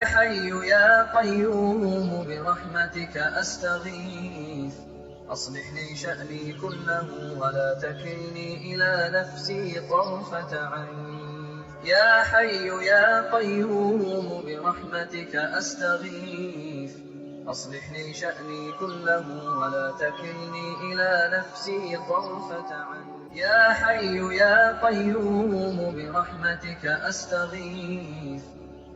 حي يا قيوم برحمتك أستغيث أصلح لي شأني كله ولا تكلني إلى نفسي طرفة عين. يا حي يا قيوم برحمتك أستغيث أصلح لي شأني كله ولا تكلني إلى نفسي طرفة عين. يا حي يا قيوم برحمتك أستغيث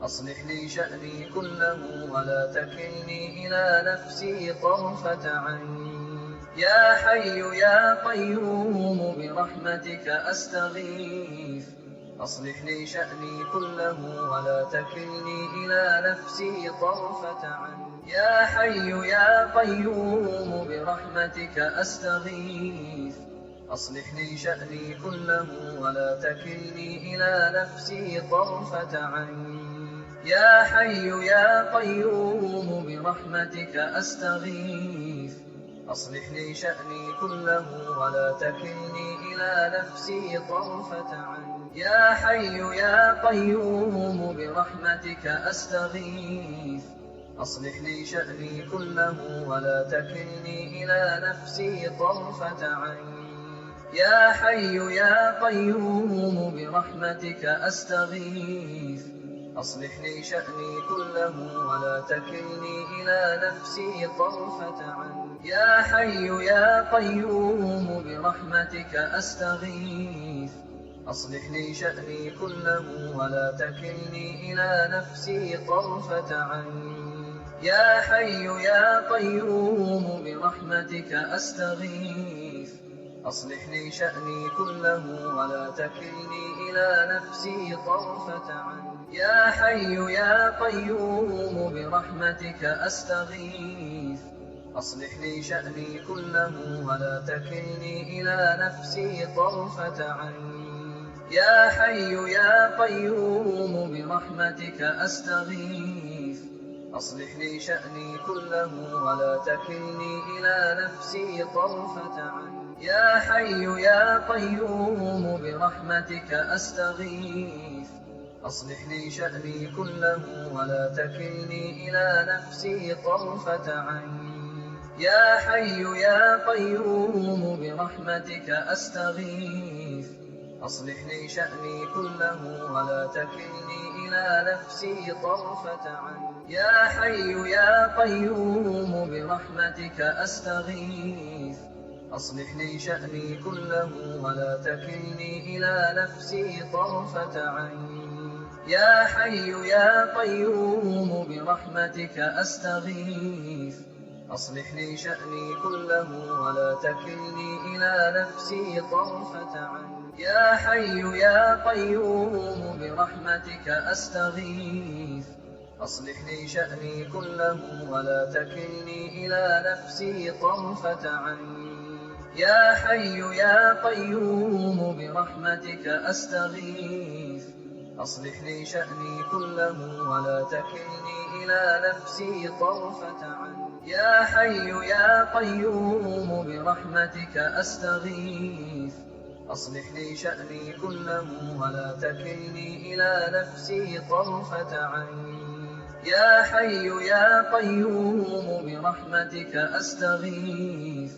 أصلح لي شأني كله ولا تكلني إلى نفسي طرفة عين. يا حي يا قيوم برحمتك أستغيث أصلح لي شأني كله ولا تكلني إلى نفسي طرفة عين. يا حي يا قيوم برحمتك أستغيث أصلح لي شأني كله ولا تكلني إلى نفسي طرفة عين. يا حي يا قيوم برحمتك أستغيث أصلح لي شأني كله ولا تكلني إلى نفسي طرفة عين. يا حي يا قيوم برحمتك أستغيث أصلح لي شأني كله ولا تكلني إلى نفسي طرفة عين. يا حي يا قيوم برحمتك أستغيث أصلح لي شأني كله ولا تكلني إلى نفسي طرفة عين. يا حي يا قيوم برحمتك أستغيث أصلح لي شأني كله ولا تكلني إلى نفسي طرفة عين. يا حي يا قيوم برحمتك أستغيث أصلح لي شأني كله ولا تكلني إلى نفسي طرفة عين. يا حي يا قيوم برحمتك أستغيث أصلح لي شأني كله ولا تكلني إلى نفسي طرفة عين. يا حي يا قيوم برحمتك أستغيث أصلح لي شأني كله ولا تكلني إلى نفسي طرفة عين. يا حي يا قيوم برحمتك أستغيث أصلح لي شأني كله ولا تكلني إلى نفسي طرفة عين. يا حي يا قيوم برحمتك أستغيث أصلح لي شأني كله ولا تكلني إلى نفسي طرفة عين. يا حي يا قيوم برحمتك أستغيث أصلح لي شأني كله ولا تكلني إلى نفسي طرفة عين. يا حي يا قيوم برحمتك أستغيث أصلح لي شأني كله ولا تكلني إلى نفسي طرفة عين. يا حي يا قيوم برحمتك أستغيث أصلح لي شأني كله ولا تكلني إلى نفسي طرفة عين. يا حي يا قيوم برحمتك أستغيث أصلح لي شأني كله ولا تكلني إلى نفسي طرفة عين. يا حي يا قيوم برحمتك أستغيث أصلح لي شأني كله ولا تكلني إلى نفسي طرفة عين. يا حي يا قيوم برحمتك أستغيث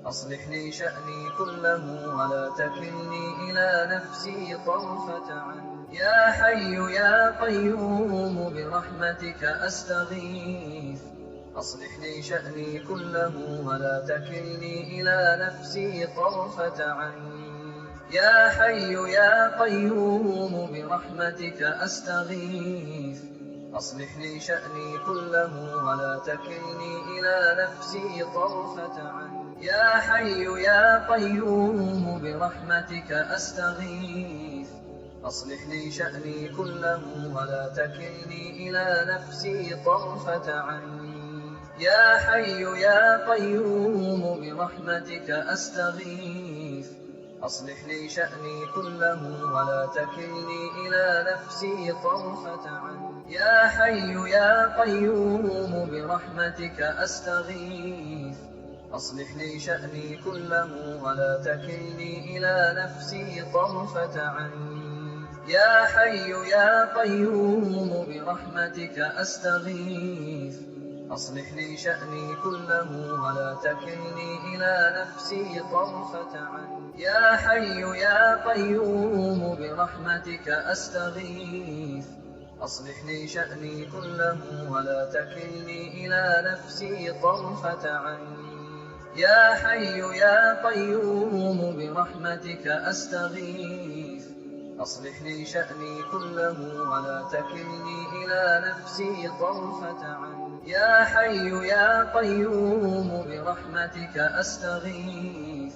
أصلح لي شأني كله ولا تكلني إلى نفسي طرفة عين. يا حي يا قيوم برحمتك أستغيث أصلح لي شأني كله ولا تكلني إلى نفسي طرفة عين. يا حي يا قيوم برحمتك أستغيث أصلح لي شأني كله ولا تكلني إلى نفسي طرفة عين. يا حي يا قيوم برحمتك أستغيث أصلح لي شأني كله ولا تكلني إلى نفسي طرفة عين. يا حي يا قيوم برحمتك أستغيث أصلح لي شأني كله ولا تكلني إلى نفسي طرفة عين. يا حي يا قيوم برحمتك أستغيث أصلح لي شأني كله ولا تكلني إلى نفسي طرفة عين. يا حي يا قيوم برحمتك أستغيث أصلح لي شأني كله ولا تكلني إلى نفسي طرفة عين. يا حي يا قيوم برحمتك أستغيث أصلح لي شأني كله ولا تكلني إلى نفسي طرفة عين. يا حي يا قيوم برحمتك أستغيث أصلح لي شأني كله ولا تكلني إلى نفسي طرفة عين. يا حي يا قيوم برحمتك أستغيث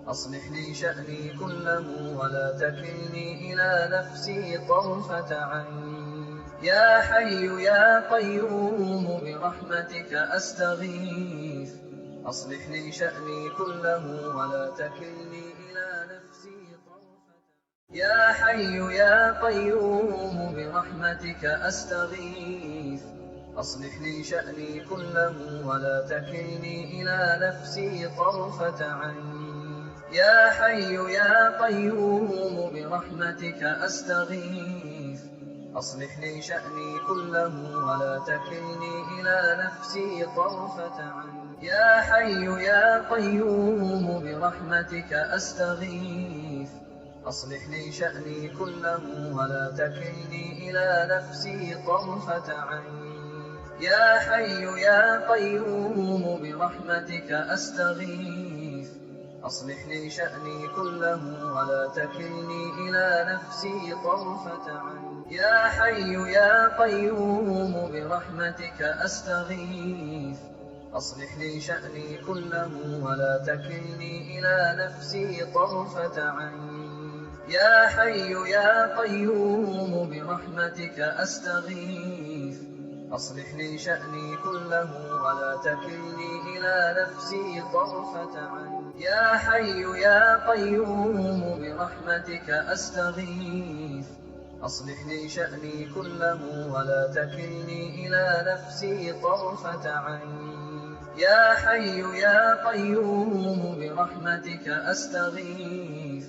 أصلح لي شأني كله ولا تكلني إلى نفسي طرفة عين. يا حي يا قيوم برحمتك أستغيث أصلح لي شأني كله ولا تكلني إلى نفسي طرفة عين. يا حي يا قيوم برحمتك أستغيث أصلح لي شأني كله ولا تكلني إلى نفسي طرفة عين. يا حي يا قيوم برحمتك أستغيث أصلح لي شأني كله ولا تكلني إلى نفسي طرفة عين. يا حي يا قيوم برحمتك أستغيث أصلح لي شأني كله ولا تكلني إلى نفسي طرفة عين. يا حي يا قيوم برحمتك أستغيث أصلح لي شأني كله ولا تكلني إلى نفسي طرفة عين. يا حي يا قيوم برحمتك أستغيث أصلح لي شأني كله ولا تكلني إلى نفسي طرفة عين. يا حي يا قيوم برحمتك أستغيث أصلح لي شأني كله ولا تكلني إلى نفسي طرفة عين. يا حي يا قيوم برحمتك أستغيث أصلح لي شأني كله ولا تكلني إلى نفسي طرفة عين. يا حي يا قيوم برحمتك أستغيث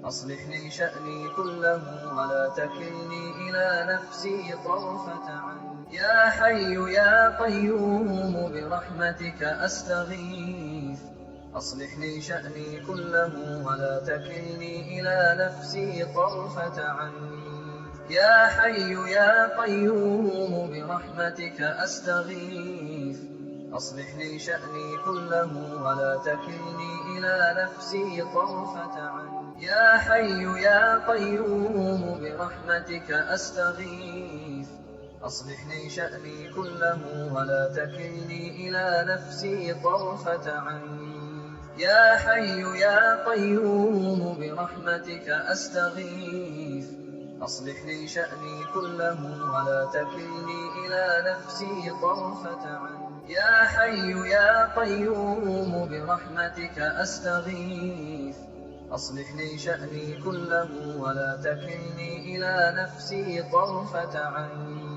أصلح لي شأني كله ولا تكلني إلى نفسي طرفة عين. يا حي يا قيوم برحمتك أستغيث أصلح لي شأني كله ولا تكلني إلى نفسي طرفة عين. يا حي يا قيوم برحمتك أستغيث أصلح لي شأني كله ولا تكلني إلى نفسي طرفة عين. يا حي يا قيوم برحمتك أستغيث أصلح لي شأني كله ولا تكلني إلى نفسي طرفة عين. يا حي يا قيوم برحمتك أستغيث أصلح لي شأني كله ولا تكلني إلى نفسي طرفة عين. يا حي يا قيوم برحمتك أستغيث أصلح لي شأني كله ولا تكلني إلى نفسي طرفة عين.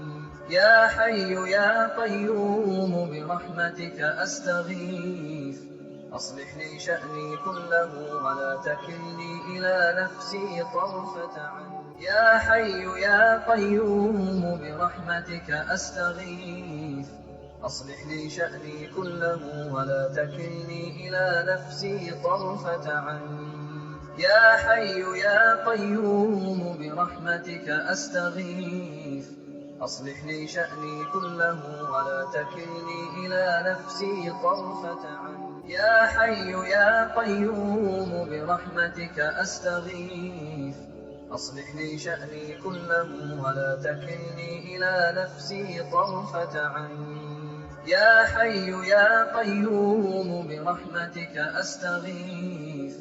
يا حي يا قيوم برحمتك أستغيث أصلح لي شأني كله ولا تكلني إلى نفسي طرفة عين. يا حي يا قيوم برحمتك أستغيث أصلح لي شأني كله ولا تكلني إلى نفسي طرفة عين. يا حي يا قيوم برحمتك أستغيث أصلح لي شأني كله ولا تكلني إلى نفسي طرفة عين. يا حي يا قيوم برحمتك أستغيث أصلح لي شأني كله ولا تكلني إلى نفسي طرفة عين. يا حي يا قيوم برحمتك أستغيث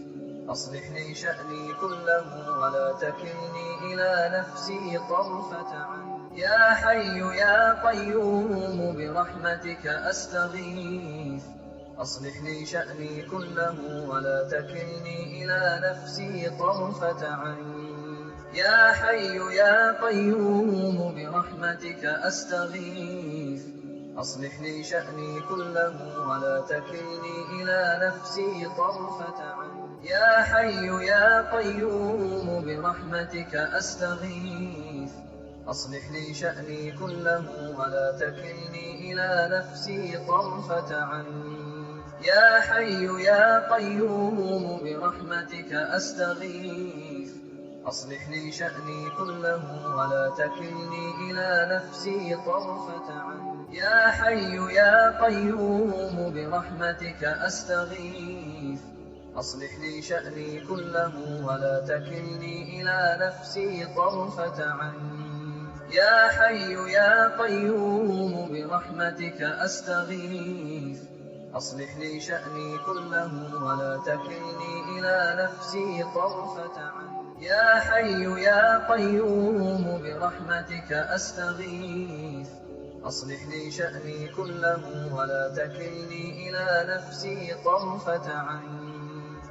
أصلح لي شأني كله ولا تكلني إلى نفسي طرفة عين. يا حي يا قيوم برحمتك أستغيث أصلح لي شأني كله ولا تكلني إلى نفسي طرفة عين. يا حي يا قيوم برحمتك أستغيث أصلح لي شأني كله ولا تكلني إلى نفسي طرفة عين. يا حي يا قيوم برحمتك أستغيث أصلح لي شأني كله ولا تكلني إلى نفسي طرفة عين. يا حي يا قيوم برحمتك أستغيث أصلح لي شأني كله ولا تكلني إلى نفسي طرفة عين. يا حي يا قيوم برحمتك أستغيث أصلح لي شأني كله ولا تكلني إلى نفسي طرفة عين. يا حي يا قيوم برحمتك أستغيث أصلح لي شأني كله ولا تكلني إلى نفسي طرفة عين. يا حي يا قيوم برحمتك أستغيث أصلح لي شأني كله ولا تكلني إلى نفسي طرفة عين.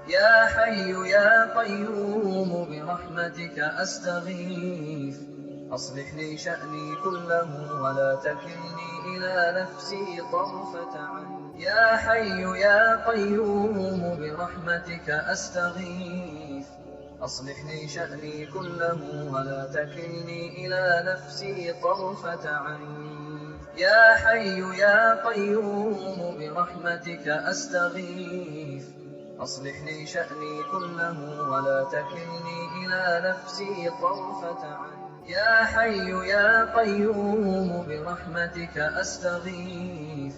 يا حي يا قيوم برحمتك أستغيث أصلح لي شأني كله ولا تكلني إلى نفسي طرفة عين. يا حي يا قيوم برحمتك أستغيث أصلح لي شأني كله ولا تكلني إلى نفسي طرفة عين. يا حي يا قيوم برحمتك أستغيث أصلح لي شأني كله ولا تكلني إلى نفسي طرفة عين. يا حي يا قيوم برحمتك أستغيث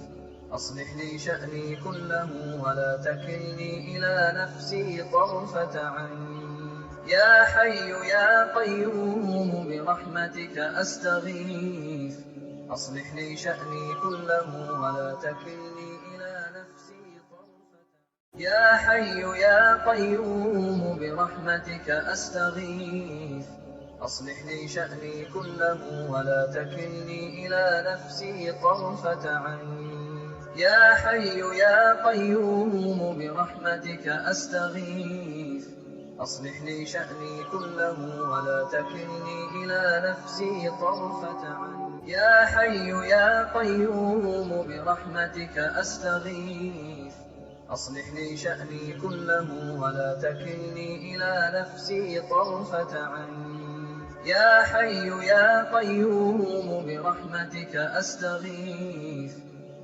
أصلح لي شأني كله ولا تكلني إلى نفسي طرفة عين. يا حي يا قيوم برحمتك أستغيث أصلح لي شأني كله ولا تكلني إلى نفسي طرفة عين. يا حي يا قيوم برحمتك أستغيث أصلح لي شأني كله ولا تكلني إلى نفسي طرفة عين. يا حي يا قيوم برحمتك أستغيث أصلح لي شأني كله ولا تكلني إلى نفسي طرفة عين. يا حي يا قيوم برحمتك أستغيث أصلح لي شأني كله ولا تكلني إلى نفسي طرفة عين. يا حي يا قيوم برحمتك أستغيث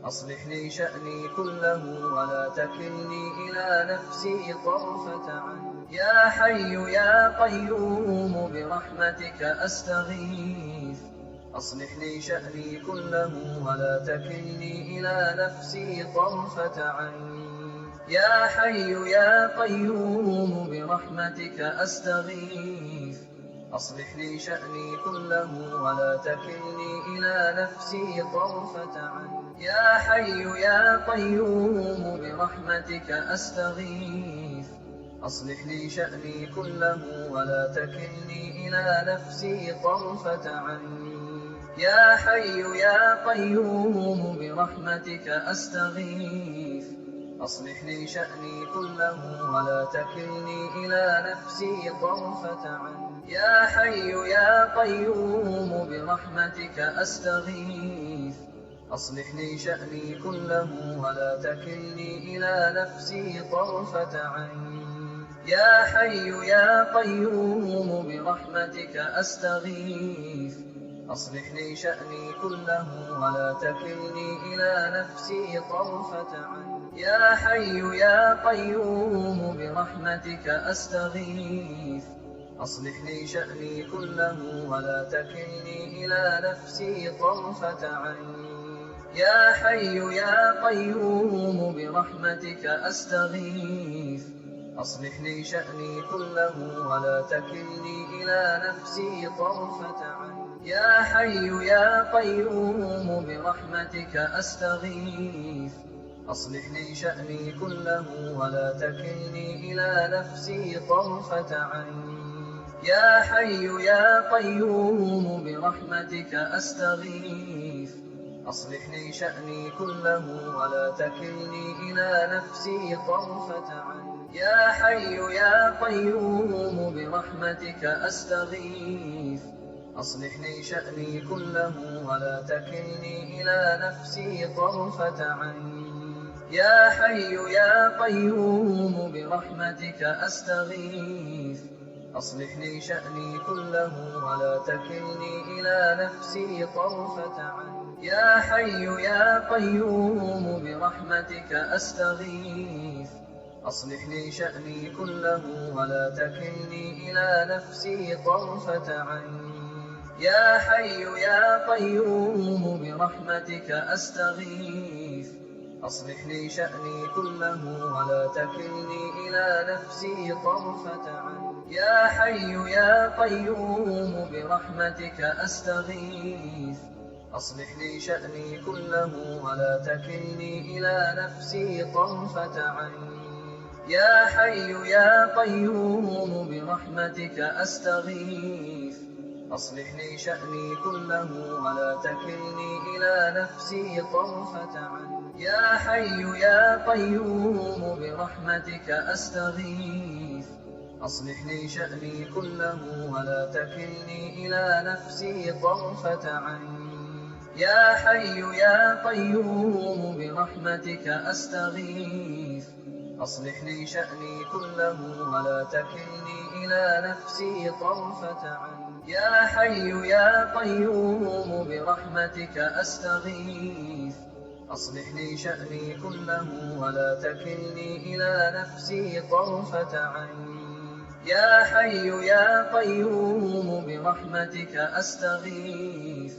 أصلح لي شأني كله ولا تكلني إلى نفسي طرفة عين. يا حي يا قيوم برحمتك أستغيث أصلح لي شأني كله ولا تكلني إلى نفسي طرفة عين. يا حي يا قيوم برحمتك أستغيث أصلح لي شأني كله ولا تكلني إلى نفسي طرفة عين. يا حي يا قيوم برحمتك أستغيث أصلح لي شأني كله ولا تكلني إلى نفسي طرفة عين. يا حي يا قيوم برحمتك أستغيث أصلح لي شأني كله ولا تكلني إلى نفسي طرفة عين. يا حي يا قيوم برحمتك أستغيث أصلح لي شأني كله ولا تكلني إلى نفسي طرفة عين. يا حي يا قيوم برحمتك أستغيث أصلح لي شأني كله ولا تكلني إلى نفسي طرفة عين. يا حي يا قيوم برحمتك أستغيث أصلح لي شأني كله ولا تكلني إلى نفسي طرفة عين. يا حي يا قيوم برحمتك أستغيث أصلح لي شأني كله ولا تكلني إلى نفسي طرفة عين. يا حي يا قيوم برحمتك أستغيث أصلح لي شأني كله ولا تكلني إلى نفسي طرفة عين. يا حي يا قيوم برحمتك أستغيث أصلح لي شأني كله ولا تكلني إلى نفسي طرفة عين. يا حي يا قيوم برحمتك أستغيث أصلح لي شأني كله ولا تكلني إلى نفسي طرفة عين. يا حي يا قيوم برحمتك أستغيث أصلح لي شأني كله ولا تكلني إلى نفسي طرفة عين. يا حي يا قيوم برحمتك أستغيث أصلح لي شأني كله ولا تكلني إلى نفسي طرفة عين. يا حي يا قيوم برحمتك أستغيث أصلح لي شأني كله ولا تكلني إلى نفسي طرفة عين. يا حي يا قيوم برحمتك أستغيث أصلح لي شأني كله ولا تكلني إلى نفسي طرفة عين. يا حي يا قيوم برحمتك أستغيث أصلح لي شأني كله ولا تكلني إلى نفسي طرفة عين. يا حي يا قيوم برحمتك أستغيث أصلح لي شأني كله ولا تكلني إلى نفسي طرفة عين. يا حي يا قيوم برحمتك أستغيث أصلح لي شأني كله ولا تكلني إلى نفسي طرفة عين. يا حي يا قيوم برحمتك أستغيث أصلح لي شأني كله ولا تكلني إلى نفسي طرفة عين. يا حي يا قيوم برحمتك أستغيث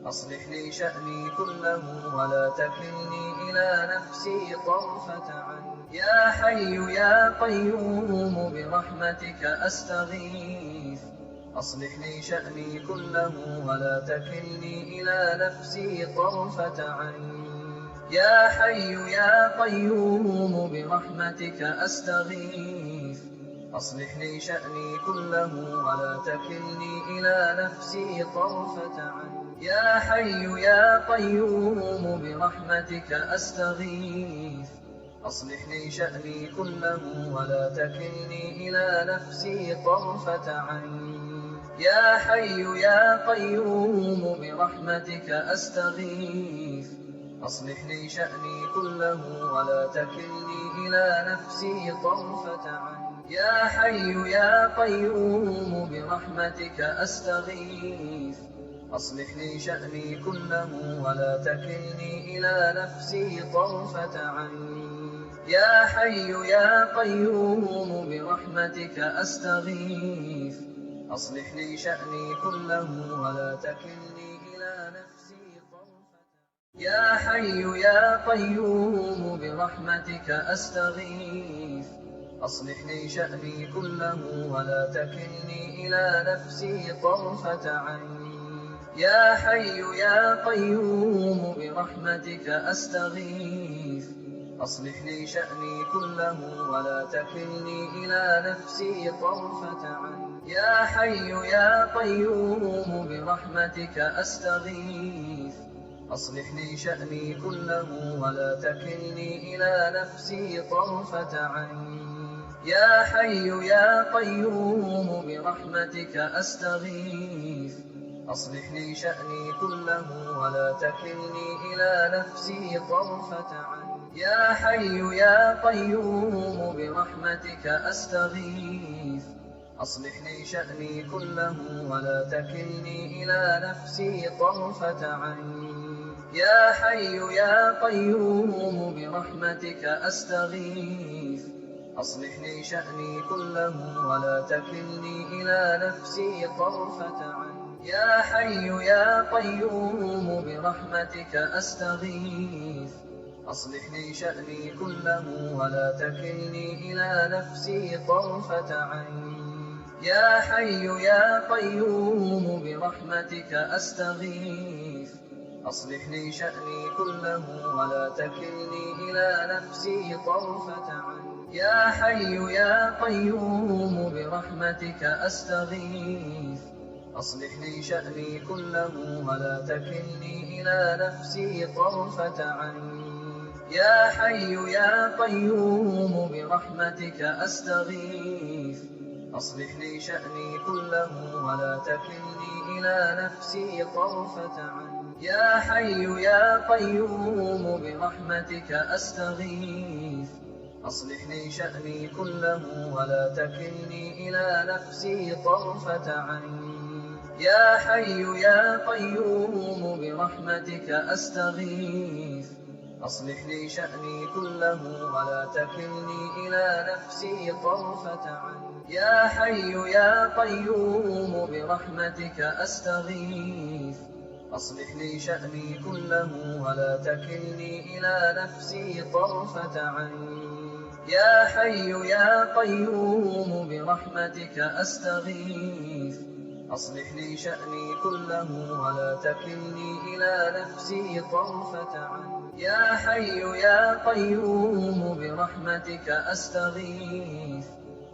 أصلح لي شأني كله ولا تكلني إلى نفسي طرفة عين. يا حي يا قيوم برحمتك أستغيث أصلح لي شأني كله ولا تكلني إلى نفسي طرفة عين. يا حي يا قيوم برحمتك أستغيث أصلح لي شأني كله ولا تكلني إلى نفسي طرفة عين. يا حي يا قيوم برحمتك أستغيث أصلح لي شأني كله ولا تكلني إلى نفسي طرفة عين. يا حي يا قيوم برحمتك أستغيث أصلح لي شأني كله ولا تكلني إلى نفسي طرفة عين. يا حي يا قيوم برحمتك أستغيث أصلح لي شأني كله ولا تكلني إلى نفسي طرفة عين. يا حي يا قيوم برحمتك أستغيث أصلح لي شأني كله ولا تكلني إلى نفسي طرفة عين. يا حي يا قيوم برحمتك أستغيث أصلح لي شأني كله ولا تكلني إلى نفسي طرفة عين. يا حي يا قيوم برحمتك أستغيث أصلح لي شأني كله ولا تكلني إلى نفسي طرفة عين. يا حي يا قيوم برحمتك أستغيث أصلح لي شأني كله ولا تكلني إلى نفسي طرفة عين. يا حي يا قيوم برحمتك أستغيث أصلح لي شأني كله ولا تكلني إلى نفسي طرفة عين. يا حي يا قيوم برحمتك أستغيث أصلح لي شأني كله ولا تكلني إلى نفسي طرفة عين. يا حي يا قيوم برحمتك أستغيث أصلح لي شأني كله ولا تكلني إلى نفسي طرفة عين. يا حي يا قيوم برحمتك أستغيث أصلح لي شأني كله ولا تكلني إلى نفسي طرفة عين. يا حي يا قيوم برحمتك أستغيث أصلح لي شأني كله ولا تكلني إلى نفسي طرفة عين. يا حي يا قيوم برحمتك أستغيث أصلح لي شأني كله ولا تكلني إلى نفسي طرفة عين. يا حي يا قيوم برحمتك أستغيث أصلح لي شأني كله ولا تكلني إلى نفسي طرفة عين. يا حي يا قيوم برحمتك أستغيث أصلح لي شأني كله ولا تكلني إلى نفسي طرفة عين. يا حي يا قيوم برحمتك أستغيث أصلح لي شأني كله ولا تكلني إلى نفسي طرفة عين. يا حي يا قيوم برحمتك أستغيث أصلح لي شأني كله ولا تكلني إلى نفسي طرفة عين. يا حي يا قيوم برحمتك أستغيث أصلح لي شأني كله ولا تكلني إلى نفسي طرفة عين. يا حي يا قيوم برحمتك أستغيث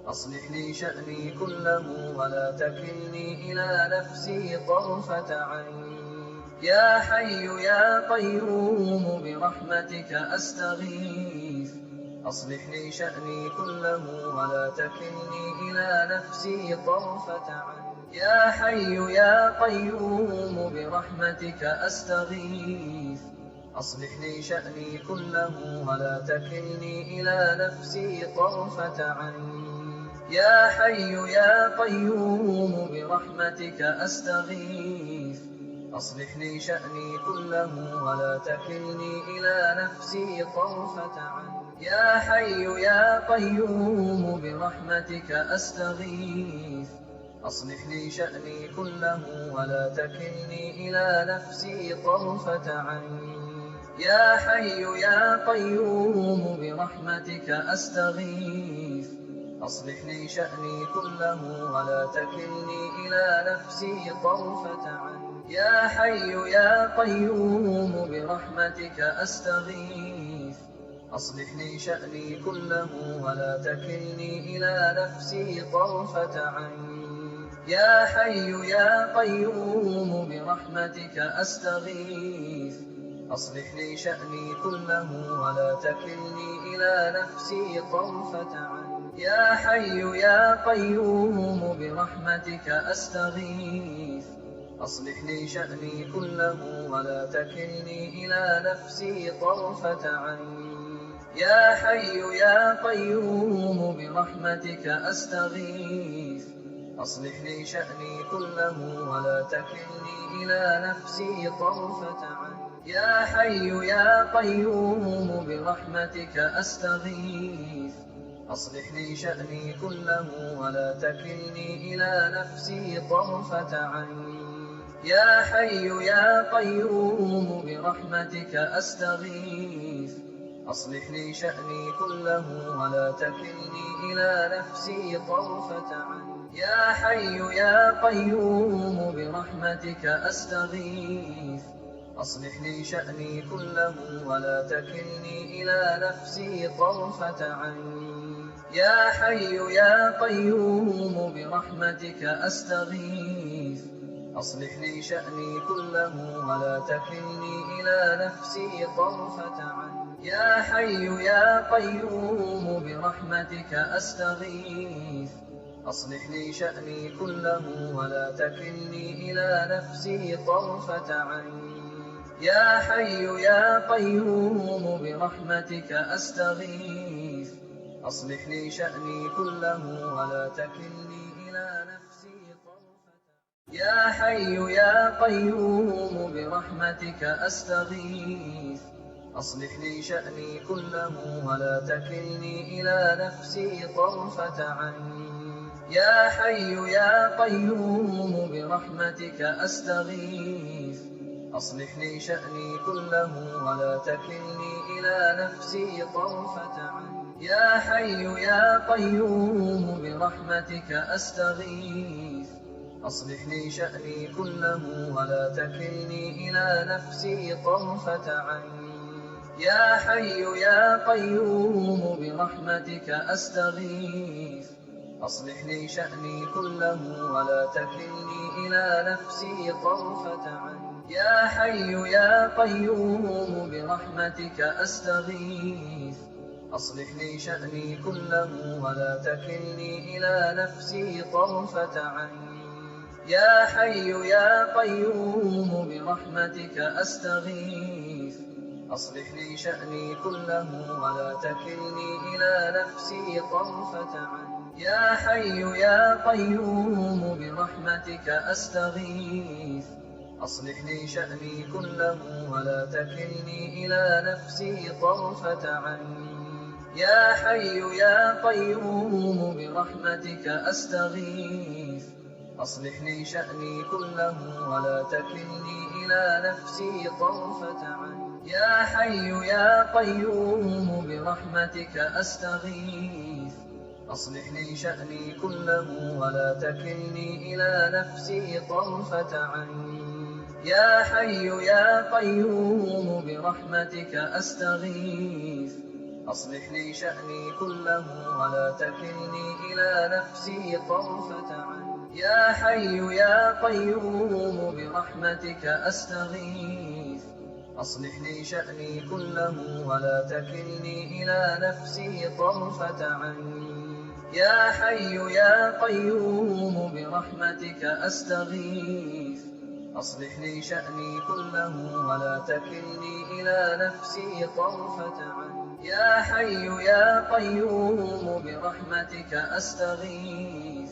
أصلح لي شأني كله ولا تكلني إلى نفسي طرفة عين. يا حي يا قيوم برحمتك أستغيث أصلح لي شأني كله ولا تكلني إلى نفسي طرفة عين. يا حي يا قيوم برحمتك أستغيث أصلح لي شأني كله ولا تكلني إلى نفسي طرفة عين. يا حي يا قيوم برحمتك أستغيث أصلح لي شأني كله ولا تكلني إلى نفسي طرفة عين. يا حي يا قيوم برحمتك أستغيث أصلح لي شأني كله ولا تكلني إلى نفسي طرفة عين. يا حي يا قيوم برحمتك أستغيث أصلح لي شأني كله ولا تكلني إلى نفسي طرفة عين. يا حي يا قيوم برحمتك أستغيث أصلح لي شأني كله ولا تكلني إلى نفسي طرفة عين. يا حي يا قيوم برحمتك أستغيث أصلح لي شأني كله ولا تكلني إلى نفسي طرفة عين. يا حي يا قيوم برحمتك أستغيث أصلح لي شأني كله ولا تكلني إلى نفسي طرفة عين. يا حي يا قيوم برحمتك أستغيث أصلح لي شأني كله ولا تكلني إلى نفسي طرفة عين. يا حي يا قيوم برحمتك أستغيث أصلح لي شأني كله ولا تكلني إلى نفسي طرفة عين. يا حي يا قيوم برحمتك أستغيث أصلح لي شأني كله ولا تكلني إلى نفسي طرفة عين. يا حي يا قيوم برحمتك أستغيث أصلح لي شأني كله ولا تكلني إلى نفسي طرفة عين. يا حي يا قيوم برحمتك أستغيث أصلح لي شأني كله ولا تكلني إلى نفسي طرفة عين. يا حي يا قيوم برحمتك أستغيث أصلح لي شأني كله ولا تكلني إلى نفسي طرفة عين. يا حي يا قيوم برحمتك أستغيث أصلح لي شأني كله ولا تكلني إلى نفسي طرفة عين. يا حي يا قيوم برحمتك أستغيث أصلح لي شأني كله ولا تكلني إلى نفسي طرفة عين. يا حي يا قيوم برحمتك أستغيث أصلح لي شأني كله ولا تكلني إلى نفسي طرفة عين. يا حي يا قيوم برحمتك أستغيث أصلح لي شأني كله ولا تكلني إلى نفسي طرفة عين. يا حي يا قيوم برحمتك أستغيث أصلح لي شأني كله ولا تكلني إلى نفسي طرفة عين. يا حي يا قيوم برحمتك أستغيث أصلح لي شأني كله ولا تكلني إلى نفسي طرفة عين. يا حي يا قيوم برحمتك أستغيث أصلح لي شأني كله ولا تكلني إلى نفسي طرفة عين. يا حي يا قيوم برحمتك أستغيث أصلح لي شأني كله ولا تكلني إلى نفسي طرفة عين. يا حي يا قيوم برحمتك أستغيث أصلح لي شأني كله ولا تكلني إلى نفسي طرفة عين. يا حي يا قيوم برحمتك أستغيث أصلح لي شأني كله ولا تكلني إلى نفسي طرفة عين. يا حي يا قيوم برحمتك أستغيث أصلح لي شأني كله ولا تكلني إلى نفسي طرفة عين. يا حي يا قيوم برحمتك أستغيث أصلح لي شأني كله ولا تكلني إلى نفسي طرفة عين. يا حي يا قيوم برحمتك أستغيث أصلح لي شأني كله ولا تكلني إلى نفسي طرفة عين. يا حي يا قيوم برحمتك أستغيث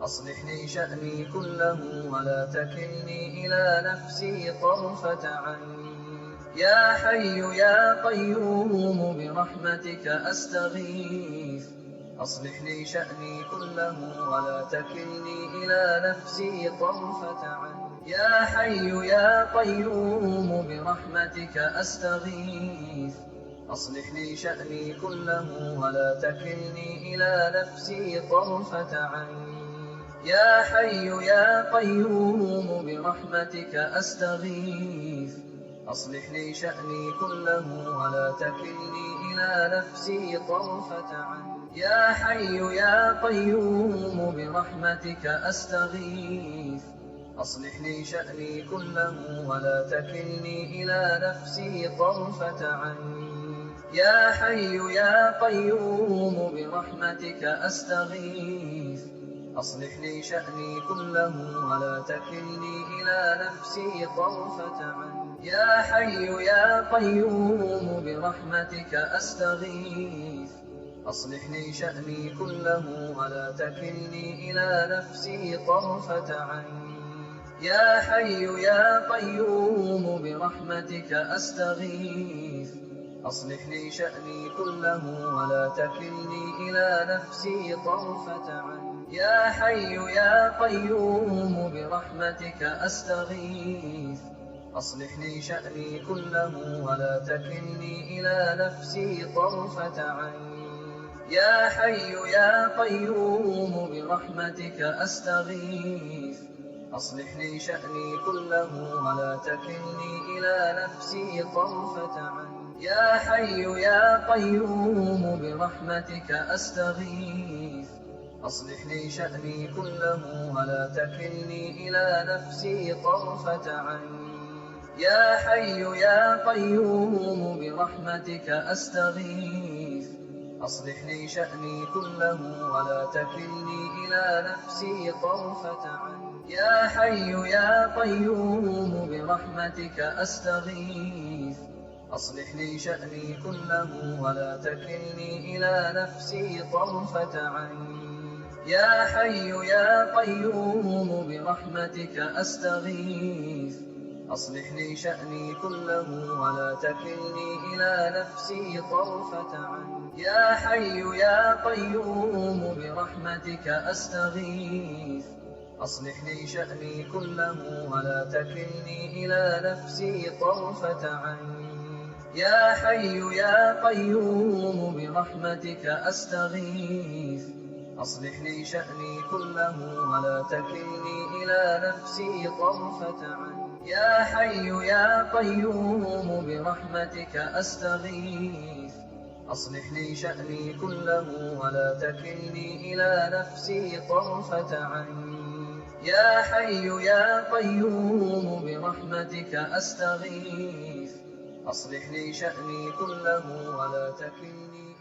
أصلح لي شأني كله ولا تكلني إلى نفسي طرفة عين. يا حي يا قيوم برحمتك أستغيث أصلح لي شأني كله ولا تكلني إلى نفسي طرفة عين. يا حي يا قيوم برحمتك أستغيث أصلح لي شأني كله ولا تكلني إلى نفسي طرفة عين. يا حي يا قيوم برحمتك أستغيث أصلح لي شأني كله ولا تكلني إلى نفسي طرفة عين. يا حي يا قيوم برحمتك أستغيث أصلح لي شأني كله ولا تكلني إلى نفسي طرفة عين. يا حي يا قيوم برحمتك أستغيث أصلح لي شأني كله ولا تكلني إلى نفسي طرفة عين. يا حي يا قيوم برحمتك أستغيث أصلح لي شأني كله ولا تكلني إلى نفسي طرفة عين. يا حي يا قيوم برحمتك أستغيث أصلح لي شأني كله ولا تكلني إلى نفسي طرفة عين. يا حي يا قيوم برحمتك أستغيث أصلح لي شأني كله ولا تكلني إلى نفسي طرفة عين. يا حي يا قيوم برحمتك أستغيث أصلح لي شأني كله ولا تكلني إلى نفسي طرفة عين. يا حي يا قيوم برحمتك أستغيث أصلح لي شأني كله ولا تكلني إلى نفسي طرفة عين. يا حي يا قيوم برحمتك أستغيث أصلح لي شأني كله ولا تكلني إلى نفسي طرفة عين. يا حي يا قيوم برحمتك أستغيث أصلح لي شأني كله ولا تكلني إلى نفسي طرفة عين. يا حي يا قيوم برحمتك أستغيث أصلح لي شأني كله ولا تكلني إلى نفسي طرفة عين. يا حي يا قيوم برحمتك أستغيث أصلح لي شأني كله ولا تكلني إلى نفسي طرفة عين. يا حي يا قيوم برحمتك أستغيث أصلح لي شأني كله ولا تكلني إلى نفسي طرفة عين. يا حي يا قيوم برحمتك أستغيث أصلح لي شأني كله ولا تكلني إلى نفسي طرفة عين. يا حي يا قيوم برحمتك أستغيث أصلح لي شأني كله ولا تكلني